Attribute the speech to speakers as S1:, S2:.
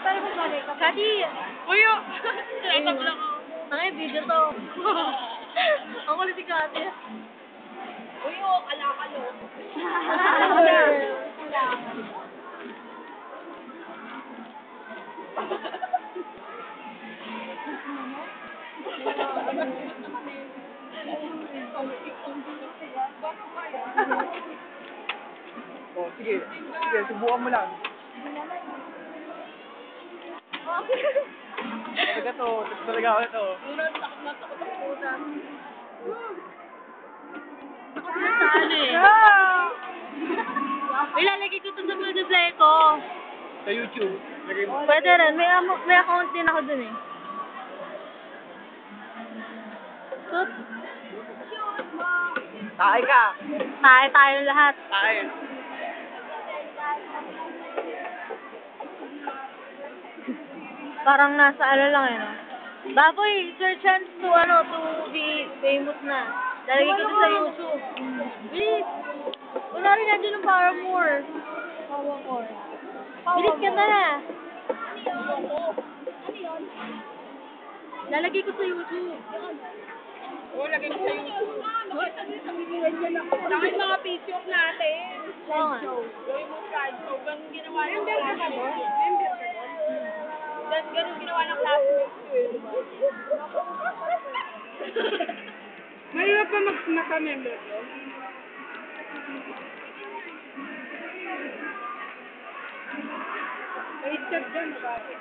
S1: Pero magbagay ka. Kati!
S2: Uyo! Tinatab lang ako.
S1: Ay, video to. Ang kulit si Kati.
S2: Uyo! Alakalo.
S3: Oh, sige. Sige, subukan mo lang. Talaga to. Talaga ako ito.
S2: Takot ang puta.
S1: Saan eh? Ilalagay ko to sa multiplayer ko.
S3: Sa YouTube. Lagay mo.
S1: Pwede rin. May account din ako dun eh. Tut.
S3: Tayo ka.
S1: Tayo lahat.
S3: Tayo.
S1: Parang nasa ano lang eh, no? Baboy, your chance to be famous na. Lalagay ko to sa YouTube. Bilis! Wala rin nandiyan ng Paramore. Bilis ka na! Lalagay ko sa YouTube.
S2: Oo, lagay ko sa YouTube. Saka yung mga picture natin.
S1: Oo nga.
S2: Gawin mo slideshow. Ganun ginawa ng classmates. Ganun ginawa ng classmates ko eh. Mahirap pa naka-member ko. May chat dyan, bakit?